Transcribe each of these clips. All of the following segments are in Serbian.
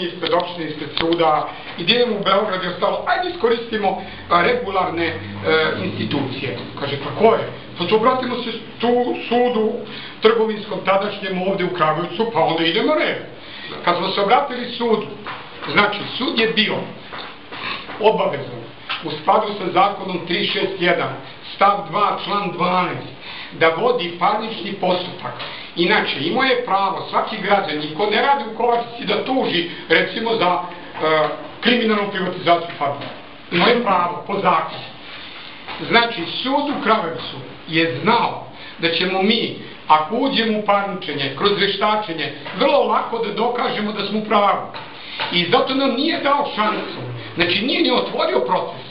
Ispred opštine, ispred suda i idemo u Beograd i ostalo, ajde iskoristimo regularne institucije. Kaže, pa koje? Pa to obratimo se sudu trgovinskom tadašnjem ovde u Kragujevcu, pa onda idemo red. Kad smo se obratili sudu, znači sud je bio obavezan u skladu sa zakonom 361 stav 2 član 12 da vodi parnični postupak. Inače, imao je pravo svaki građanin ko ne radi u Kovačici da tuži, recimo, za kriminalnu privatizaciju fabrike. Imao je pravo, po zakonu. Znači, sud u Kragujevcu je znao da ćemo mi, ako uđemo u parničenje, kroz veštačenje, vrlo lako da dokažemo da smo u pravu. I zato nam nije dao šansu. Znači, nije ni otvorio proces.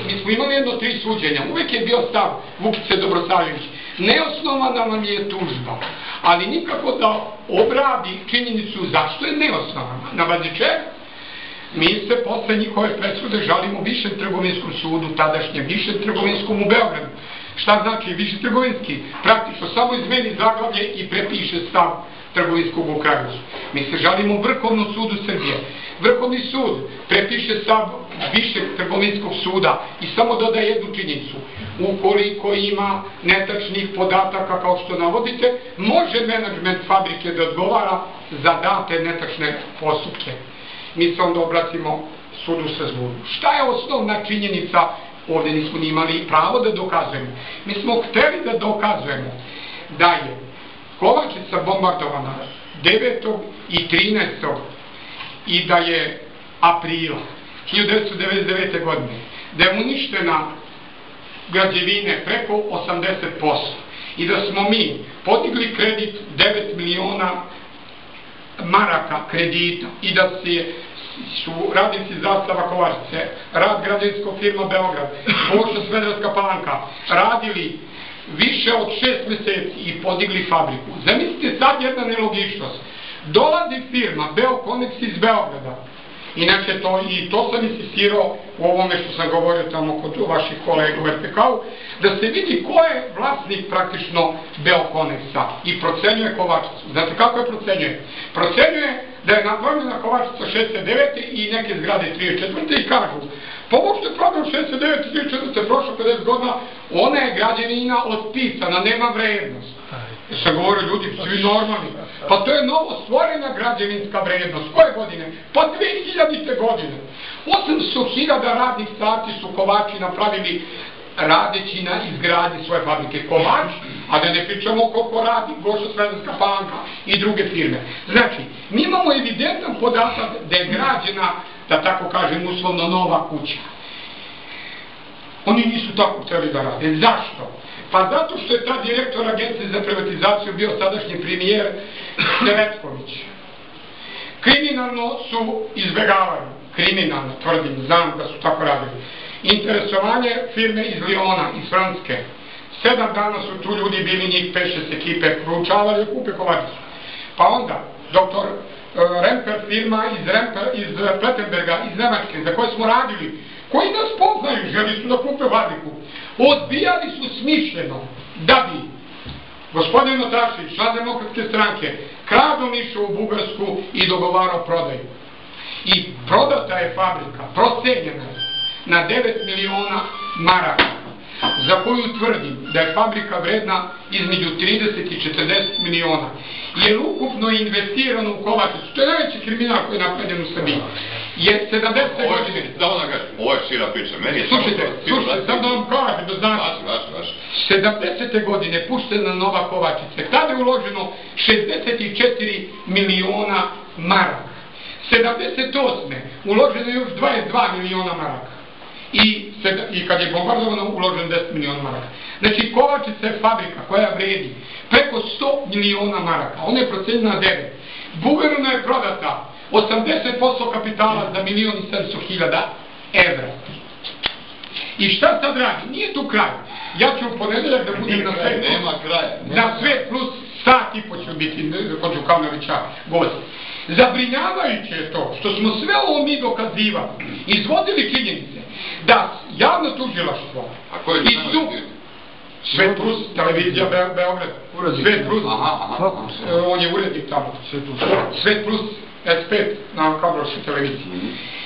Mi smo imali jedno 3 suđenja. Uvek je bio stav Vukice Dobrosavljević. Neosnovana nam je tužba, ali nikako da obradi činjenicu zašto je neosnovana. Na bazi čega? Mi se posle njihove presude žalimo Višem trgovinskom sudu, tadašnjem Višem trgovinskom u Beogradu. Šta znači Viši trgovinski? Praktično samo izmeni zaglavlje i prepiše stav trgovinskog u Kragujevcu. Mi se žalimo Vrhovnom sudu Srbije. Vrhovni sud prepiše stav Višeg trgovinskog suda i samo dodaje jednu činjenicu. Ukoliko ima netačnih podataka kao što navodite, može menadžment fabrike da odgovara za date netačne postupke. Mi se onda obratimo sudu sa Zvoru. Šta je osnovna činjenica? Ovdje nismo ni imali pravo da dokazujemo. Mi smo hteli da dokazujemo da je Kovačica bombardovana 9. i 13. i da je aprila 1999. godine, da je uništena građevine preko 80% i da smo mi podigli kredit 9 miliona maraka kredita i da su radnici Zastava Kovačice, rad građevinskog firma Beograd, Boša Smederevska Palanka, radili više od 6 meseci i podigli fabriku. Zamislite sad jedna nelogičnost. Dolazi firma Beokonex iz Beograda. Inače, to sam insistirao u ovome što sam govorio tamo kod vaših kolega u RTK-u, da se vidi ko je vlasnik praktično Beokonexa i procenjuje Kovačicu. Znate kako je procenjuje? Procenjuje da je napravljena Kovačica 69. i neke zgrade 34. i kažu, pa uopšte je prodao 69. i 34. prošlo 50 godina, ona je građevina otpisana, nema vrednost. Sam govorio, ljudi, svi normalni. Pa to je novo stvorena građevinska vrednost. Koje godine? Pa 2000. godine. 800.000 radnih sati su kovači napravili radeći na izgradnji svoje fabrike. Kovač, a da ne pričamo koliko radi Boša Smederevska Palanka i druge firme. Znači, mi imamo evidentan podatak da je građena, da tako kažem, uslovno nova kuća. Oni nisu tako hteli da rade. Zašto? Pa zato što je ta direktor Agencije za privatizaciju bio sadašnji premijer Cvetković. Kriminalno su izbjegavali, kriminalno, tvrdim, znam da su tako radili, interesovanje firme iz Liona, iz Francuske. 7 dana su tu ljudi bili, njih 5-6 ekipe, proučavali kupe Kovačicu. Pa onda, doktor Remper firma iz Plettenberga, iz Nemačke, za koje smo radili, koji nas poznaju, želi su da kupe fabriku, odbijali su smišljeno da bi gospodin Notašević, član Demokratske stranke, kradom išao u Bugarsku i dogovarao prodaju. I prodata je fabrika, procenjena je na 9 miliona maraka. za koju tvrdim da je fabrika vredna između 30 i 40 miliona, jer ukupno investirano u Kovačicu, to je najveći kriminal koji je napravljen u Srbiji, je 70 godine. Samo da kažem, ovo je šira priča. Slušajte, sam da vam kažem, da znate. 70. godine puštena nova Kovačica, tada je uloženo 64 miliona maraka. 78. uloženo još 22 miliona maraka. I kad je bombardovano, uloženo 10 miliona maraka. Znači, Kovačica je fabrika koja vredi preko 100 miliona maraka. Ona je procenjena 9. Bugaruna je prodata 80% kapitala za 1.700.000 evra. I šta sad radi? Nije tu kraj. Ja ću u ponedeljak da budem na Svet. Nema kraja. Na Svet plus sat i po ću biti kod Đukanovića gost. Zabrinjavajuće je to što smo sve ovo mi dokazivali, izvodili činjenice, da javno tužilaštvo i sud, Svet plus, televizija Beograd, Svet plus, on je urednik tamo, Svet plus S5 na kablovskoj televiziji.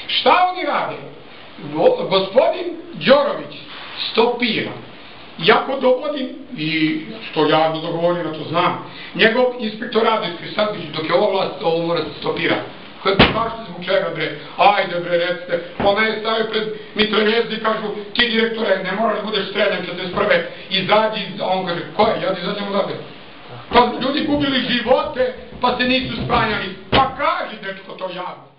Šta oni rade? Gospodin Đorović stopira. Jako dovodim, i što javno dogovorim, to znam, njegov inspektor radijski Sadbić, dok je ova vlast, ovo mora se stopira. Kada ti kažete zbog čega, bre, ajde, bre, recite, ona je stavio pred mitraljezdi i kažu, ti direktore, ne moraš da budeš streljan 41. Izađi, a on kaže, ko je, ja da izađem odavde. Pa ljudi gubili živote, pa se nisu spanjali, pa kaži, dečko, to javno.